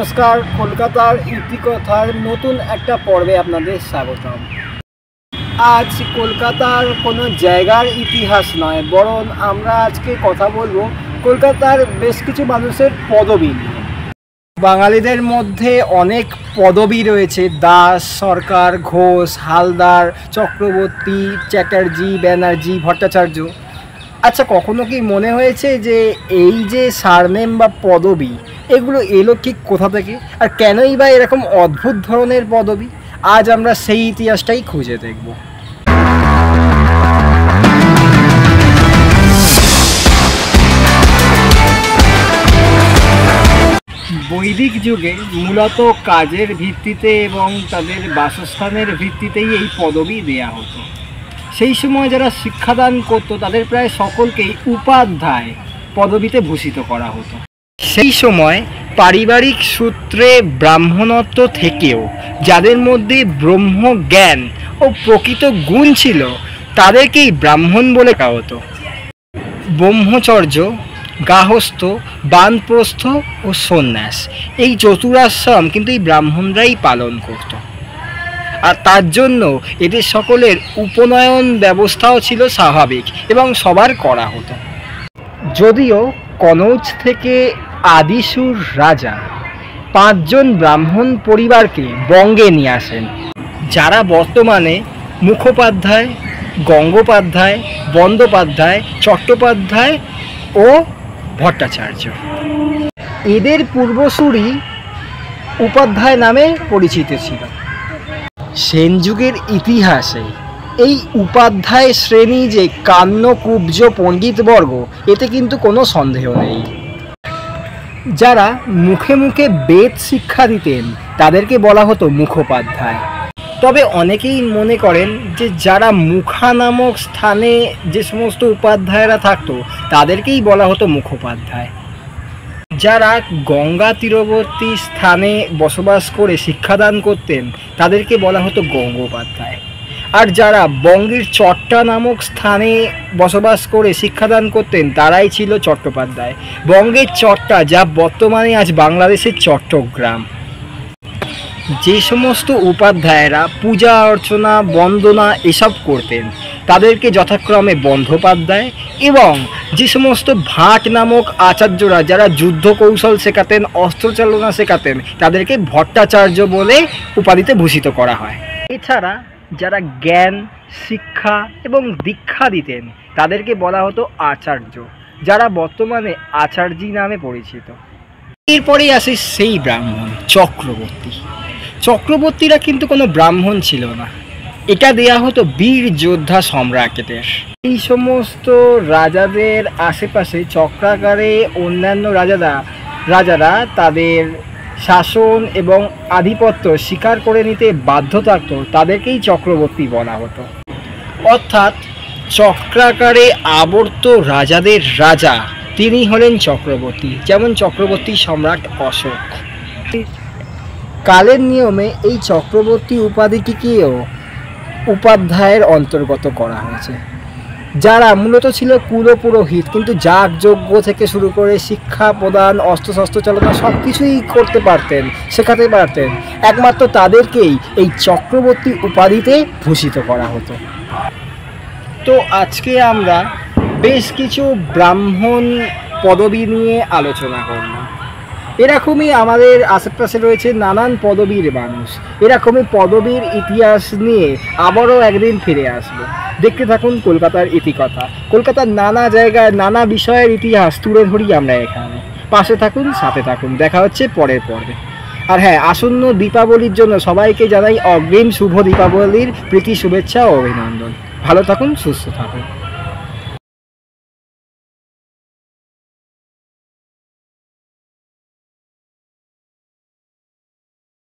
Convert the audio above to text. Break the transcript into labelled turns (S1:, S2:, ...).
S1: নমস্কার, কলকাতার ইতিকথার নতুন একটা পর্বে আপনাদের স্বাগতম। আজ কলকাতার কোনো জায়গার ইতিহাস নয়, বরং আমরা আজকে কথা বলবো কলকাতার বেশ কিছু মানুষের পদবী নিয়ে। বাঙালিদের মধ্যে অনেক পদবী রয়েছে: দাস, সরকার, ঘোষ, হালদার, চক্রবর্তী, চ্যাটার্জি, ব্যানার্জি, ভট্টাচার্য। আচ্ছা, কখনো কি মনে হয়েছে যে এই যে সারনেম বা পদবী এগুলো এলো ঠিক কোথা থেকে, আর কেনই বা এরকম অদ্ভুত ধরনের পদবী? আজ আমরা সেই ইতিহাসটাই খুঁজে দেখব। বৈদিক যুগে মূলত কাজের ভিত্তিতে এবং তাদের বাসস্থানের ভিত্তিতেই এই পদবী দেয়া হতো। সেই সময় যারা শিক্ষাদান করত তাদের প্রায় সকলকেই উপাধ্যায় পদবীতে ভূষিত করা হতো। সেই সময় পারিবারিক সূত্রে ব্রাহ্মণত্ব থেকেও যাদের মধ্যে ব্রহ্মজ্ঞান ও প্রকৃত গুণ ছিল তাদেরকেই ব্রাহ্মণ বলে ডাকা হতো। ব্রহ্মচর্য, গার্হস্থ্য, বানপ্রস্থ ও সন্ন্যাস, এই চতুরাশ্রম কিন্তু এই ব্রাহ্মণরাই পালন করত। আর তার জন্য এদের সকলের উপনয়ন ব্যবস্থাও ছিল স্বাভাবিক এবং সবার করা হতো। যদিও কনৌজ থেকে আদিসুর রাজা 5 জন ব্রাহ্মণ পরিবারকে বঙ্গে নিয়ে আসেন, যারা বর্তমানে মুখোপাধ্যায়, গঙ্গোপাধ্যায়, বন্দ্যোপাধ্যায়, চট্টোপাধ্যায় ও ভট্টাচার্য। এদের পূর্বসূরি উপাধ্যায় নামে পরিচিত ছিল। সেন যুগের ইতিহাসে এই উপাধ্যায় শ্রেণী যে কান্যকুব্জ পণ্ডিতবর্গ, এতে কিন্তু কোনো সন্দেহ নেই। যারা মুখে মুখে বেদ শিক্ষা দিতেন তাদেরকে বলা হতো মুখোপাধ্যায়। তবে অনেকেই মনে করেন যে যারা মুখা নামক স্থানে যে সমস্ত উপাধ্যায়রা থাকতো তাদেরকেই বলা হতো মুখোপাধ্যায়। যারা গঙ্গা তীরবর্তী স্থানে বসবাস করে শিক্ষাদান করতেন তাদেরকে বলা হতো গঙ্গোপাধ্যায়। আর যারা বঙ্গের চট্টা নামক স্থানে বসবাস করে শিক্ষাদান করতেন তারাই ছিল চট্টোপাধ্যায়। বঙ্গের চট্টা, যা বর্তমানে আজ বাংলাদেশের চট্টগ্রাম। যে সমস্ত উপাধ্যায়েরা পূজা অর্চনা, বন্দনা এসব করতেন তাদেরকে যথাক্রমে বন্দ্যোপাধ্যায়, এবং যে সমস্ত ভাট নামক আচার্যরা যারা যুদ্ধ কৌশল শেখাতেন, অস্ত্রচালনা শেখাতেন, তাদেরকে ভট্টাচার্য বলে উপাধিতে ভূষিত করা হয়। এছাড়া যারা জ্ঞান, শিক্ষা এবং দীক্ষা দিতেন তাদেরকে বলা হতো আচার্য, যারা বর্তমানে আচার্যী নামে পরিচিত। এরপরেই আসে সেই ব্রাহ্মণ চক্রবর্তী। চক্রবর্তীরা কিন্তু কোনো ব্রাহ্মণ ছিল না, এটা দেয়া হতো বীর যোদ্ধা সম্রাটদের। এই সমস্ত রাজাদের আশেপাশে চক্রাকারে অন্যান্য রাজারা তাদের শাসন এবং আধিপত্য স্বীকার করে নিতে বাধ্য থাকত, তাদেরকেই চক্রবর্তী বলা হতো। অর্থাৎ চক্রাকারে আবর্ত রাজাদের রাজা তিনি হলেন চক্রবর্তী, যেমন চক্রবর্তী সম্রাট অশোক। কালের নিয়মে এই চক্রবর্তী উপাধিটিকেও উপাধ্যায়ের অন্তর্গত করা হয়েছে, যারা মূলত ছিল কুলপুরোহিত, কিন্তু যাগযজ্ঞ থেকে শুরু করে শিক্ষা প্রদান, অস্ত্রশস্ত্র চালনা সব কিছুই করতে পারতেন, শেখাতে পারতেন। একমাত্র তাদেরকেই এই চক্রবর্তী উপাধিতে ভূষিত করা হতো। তো আজকে আমরা বেশ কিছু ব্রাহ্মণ পদবী নিয়ে আলোচনা করলাম। এরকমই আমাদের আশেপাশে রয়েছে নানান পদবীর মানুষ। এরকমই পদবীর ইতিহাস নিয়ে আবারও একদিন ফিরে আসবো। দেখতে থাকুন কলকাতার ইতিকথা। কলকাতার নানা জায়গায় নানা বিষয়ের ইতিহাস তুলে ধরি আমরা এখানে। পাশে থাকুন, সাথে থাকুন। দেখা হচ্ছে পরের পর্বে। আর হ্যাঁ, আসন্ন দীপাবলির জন্য সবাইকে জানাই অগ্রিম শুভ দীপাবলির প্রীতি, শুভেচ্ছা ও অভিনন্দন। ভালো থাকুন, সুস্থ থাকুন।